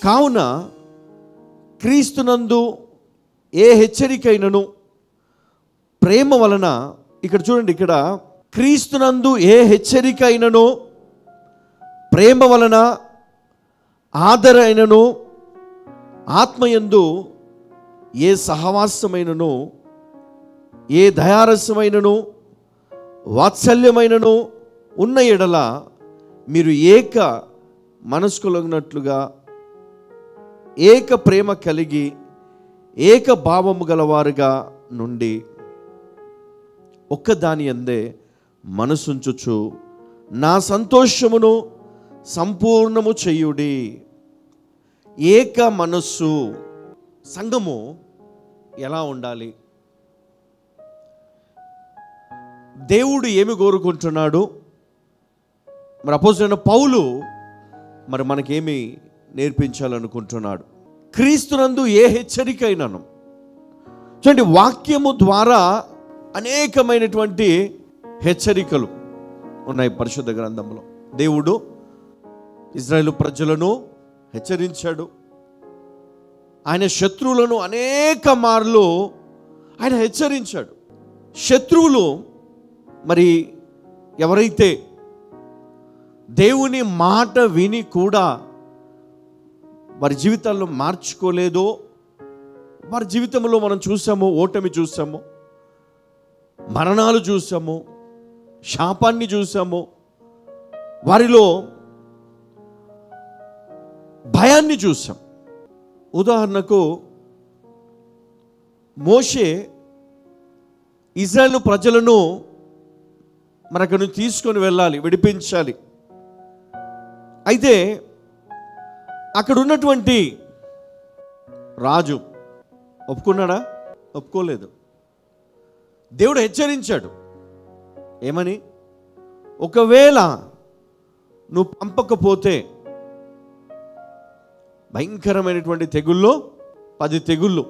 కావున క్రీస్తునందు ఏ హెచ్చరికైనను ప్రేమ వలన, ఇక్కడ చూడండి, ఇక్కడ క్రీస్తునందు ఏ హెచ్చరికైనను ప్రేమ వలన ఆదరైనను ఆత్మయందు ఏ సహవాసమైనను ఏ దయారసమైనను వాత్సల్యమైనను ఉన్న ఎడల మీరు ఏక మనస్కులగినట్లుగా ఏక ప్రేమ కలిగి ఏక భావము గలవారుగా నుండి ఒక్కదాని అందే మనసుంచుచు నా సంతోషమును సంపూర్ణము చేయుడి. ఏక మనస్సు. సంఘము ఎలా ఉండాలి? దేవుడు ఏమి కోరుకుంటున్నాడు? మరి అపోస్తలుడైన పౌలు మరి మనకేమి నేర్పించాలనుకుంటున్నాడు? క్రీస్తునందు ఏ హెచ్చరికైనాను. చూడండి, వాక్యము ద్వారా అనేకమైనటువంటి హెచ్చరికలు ఉన్నాయి పరిశుద్ధ గ్రంథంలో. దేవుడు ఇజ్రాయేలు ప్రజలను హెచ్చరించాడు. ఆయన శత్రువులను అనేక మార్లు ఆయన హెచ్చరించాడు. శత్రువులు మరి ఎవరైతే దేవుని మాట విని కూడా వారి జీవితాల్లో మార్చుకోలేదో, వారి జీవితంలో మనం చూసాము, ఓటమి చూసాము, మరణాలు చూసాము, శాపాన్ని చూసాము, వారిలో భయాన్ని చూసాం. ఉదాహరణకు మోషే ఇజ్రాయేలు ప్రజలను మరి అక్కడి నుంచి తీసుకొని వెళ్ళాలి, విడిపించాలి. అయితే అక్కడ ఉన్నటువంటి రాజు ఒప్పుకున్నాడా? ఒప్పుకోలేదు. దేవుడు హెచ్చరించాడు. ఏమని? ఒకవేళ నువ్వు పంపకపోతే భయంకరమైనటువంటి తెగుళ్ళు, 10 తెగుళ్ళు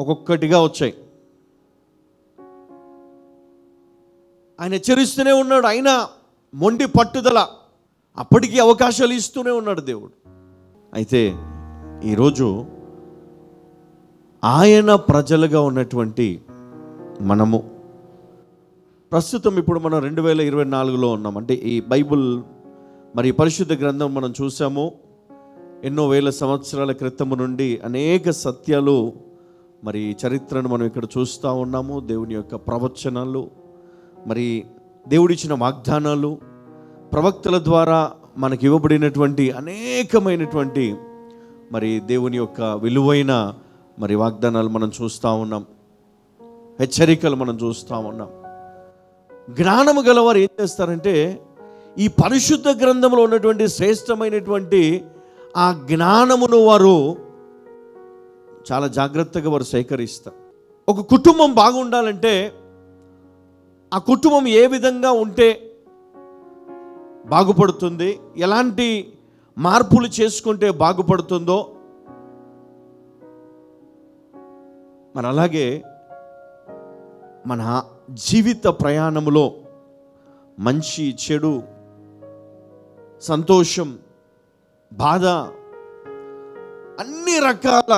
ఒక్కొక్కటిగా వచ్చాయి. ఆయన హెచ్చరిస్తూనే ఉన్నాడు. అయినా మొండి పట్టుదల, అప్పటికీ అవకాశాలు ఇస్తూనే ఉన్నాడు దేవుడు. అయితే ఈరోజు ఆయన ప్రజలుగా ఉన్నటువంటి మనము ప్రస్తుతం ఇప్పుడు మనం 2024లో ఉన్నాం. అంటే ఈ బైబుల్ మరి పరిశుద్ధ గ్రంథం మనం చూసాము. ఎన్నో వేల సంవత్సరాల క్రితం నుండి అనేక సత్యాలు మరి చరిత్రను మనం ఇక్కడ చూస్తూ ఉన్నాము. దేవుని యొక్క ప్రవచనాలు, మరి దేవుడిచ్చిన వాగ్దానాలు, ప్రవక్తల ద్వారా మనకి ఇవ్వబడినటువంటి అనేకమైనటువంటి మరి దేవుని యొక్క విలువైన మరి వాగ్దానాలు మనం చూస్తూ ఉన్నాం. హెచ్చరికలు మనం చూస్తూ ఉన్నాం. జ్ఞానము గలవారు ఏం చేస్తారంటే ఈ పరిశుద్ధ గ్రంథంలో ఉన్నటువంటి శ్రేష్టమైనటువంటి ఆ జ్ఞానమును వారు చాలా జాగ్రత్తగా వారు సేకరిస్తారు. ఒక కుటుంబం బాగుండాలంటే ఆ కుటుంబం ఏ విధంగా ఉంటే బాగుపడుతుంది, ఎలాంటి మార్పులు చేసుకుంటే బాగుపడుతుందో, మరి అలాగే మన జీవిత ప్రయాణములో మంచి చెడు, సంతోషం, బాధ, అన్ని రకాల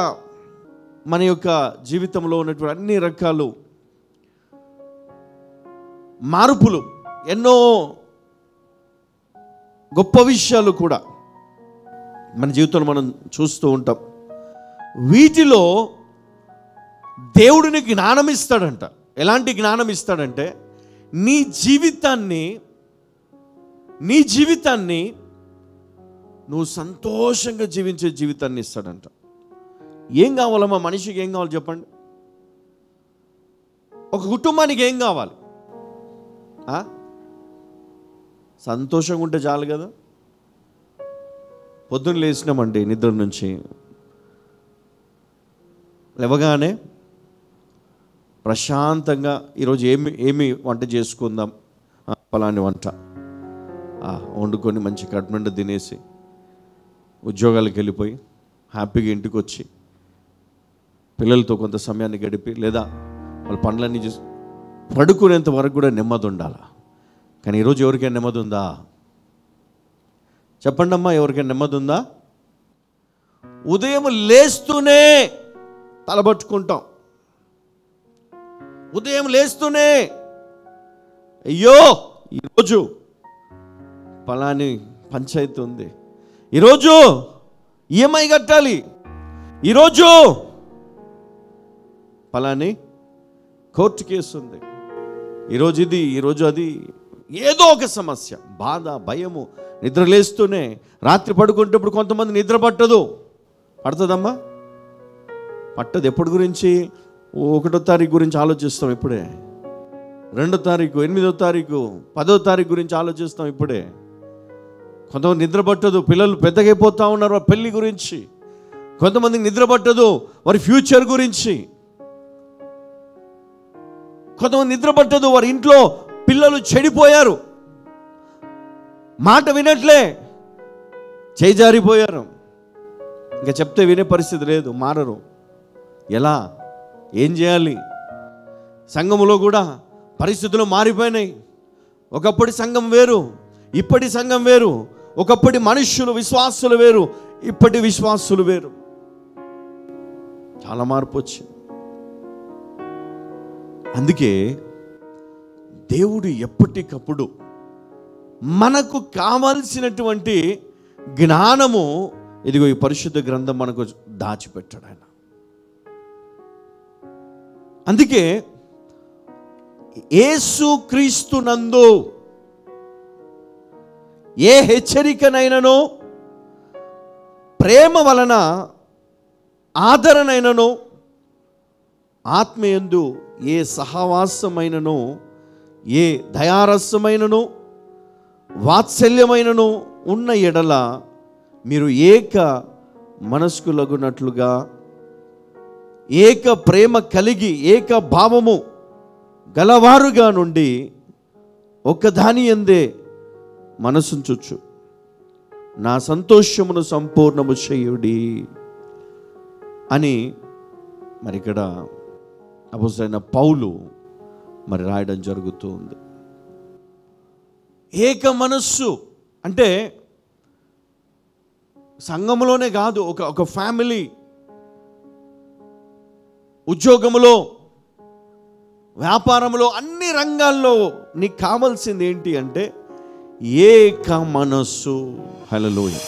మన యొక్క జీవితంలో ఉన్నటువంటి అన్ని రకాలు మార్పులు, ఎన్నో గొప్ప విషయాలు కూడా మన జీవితంలో మనం చూస్తూ ఉంటాం. వీటిలో దేవుడిని జ్ఞానం ఇస్తాడంట. ఎలాంటి జ్ఞానం ఇస్తాడంటే నీ జీవితాన్ని నువ్వు సంతోషంగా జీవించే జీవితాన్ని ఇస్తాడంట. ఏం కావాలమ్మా మనిషికి? ఏం కావాలి చెప్పండి? ఒక కుటుంబానికి ఏం కావాలి? సంతోషంగా ఉంటే చాలు కదా. పొద్దున్న లేచినామండి నిద్ర నుంచి, లేవగానే ప్రశాంతంగా ఈరోజు ఏమి వంట చేసుకుందాం, పలాని వంట వండుకొని మంచి కడుపునిండా తినేసి ఉద్యోగాలకు వెళ్ళిపోయి హ్యాపీగా ఇంటికి వచ్చి పిల్లలతో కొంత సమయాన్ని గడిపి, లేదా వాళ్ళ పనులన్నీ చేసి పడుకునేంత వరకు కూడా నెమ్మది ఉండాలి. కానీ ఈరోజు ఎవరికైనా నెమ్మది ఉందా? చెప్పండి అమ్మా, ఎవరికైనా నెమ్మది ఉందా? ఉదయం లేస్తూనే తలబట్టుకుంటాం. ఉదయం లేస్తూనే అయ్యో ఈరోజు పలాని పంచాయతీ ఉంది, ఈరోజు ఈఎంఐ కట్టాలి, ఈరోజు పలాని కోర్టు కేసు ఉంది, ఈరోజు ఇది, ఈరోజు అది, ఏదో ఒక సమస్య, బాధ, భయము. నిద్ర లేస్తూనే రాత్రి పడుకుంటప్పుడు కొంతమంది నిద్ర పట్టదు. పడుతుందమ్మా? పట్టదు. ఎప్పటి గురించి? 1వ తారీఖు గురించి ఆలోచిస్తాం ఇప్పుడే, 2వ తారీఖు, 8వ తారీఖు, 10వ తారీఖు గురించి ఆలోచిస్తాం ఇప్పుడే. కొంతమంది నిద్ర పట్టదు, పిల్లలు పెద్దగైపోతూ ఉన్నారు, వారి పెళ్లి గురించి. కొంతమందికి నిద్ర పట్టదు, వారి ఫ్యూచర్ గురించి. కొంతమంది నిద్ర పట్టదు, వారి ఇంట్లో పిల్లలు చెడిపోయారు, మాట వినట్లే, చేజారిపోయారు, ఇంకా చెప్తే వినే పరిస్థితి లేదు, మారరు. ఎలా? ఏం చేయాలి? సంఘములో కూడా పరిస్థితులు మారిపోయినాయి. ఒకప్పటి సంఘం వేరు, ఇప్పటి సంఘం వేరు. ఒకప్పటి మనుష్యులు, విశ్వాసులు వేరు, ఇప్పటి విశ్వాసులు వేరు. చాలా మార్పు వచ్చింది. అందుకే దేవుడు ఎప్పటికప్పుడు మనకు కావాల్సినటువంటి జ్ఞానము ఇదిగో ఈ పరిశుద్ధ గ్రంథం మనకు దాచిపెట్టాడు ఆయన. అందుకే యేసు క్రీస్తునందు ఏ హెచ్చరికనైనను, ప్రేమ వలన ఆదరణైనను, ఆత్మయందు ఏ సహవాసమైనను, ఏ దయారసమైనను, వాత్సల్యమైనను ఉన్న ఎడల మీరు ఏక మనస్కులగునట్లుగా, ఏక ప్రేమ కలిగి, ఏక భావము గలవారుగా నుండి ఒకదాని యందే మనసుంచుచు నా సంతోషమును సంపూర్ణము చేయుడి అని మరి ఇక్కడ అపోస్తలుడైన పౌలు మరి రాయడం జరుగుతూ ఉంది. ఏక మనస్సు అంటే సంఘములోనే కాదు, ఒక ఫ్యామిలీ, ఉద్యోగములో, వ్యాపారంలో, అన్ని రంగాల్లో నీకు కావాల్సింది ఏంటి అంటే ఏక మనస్సు. హల్లెలూయా.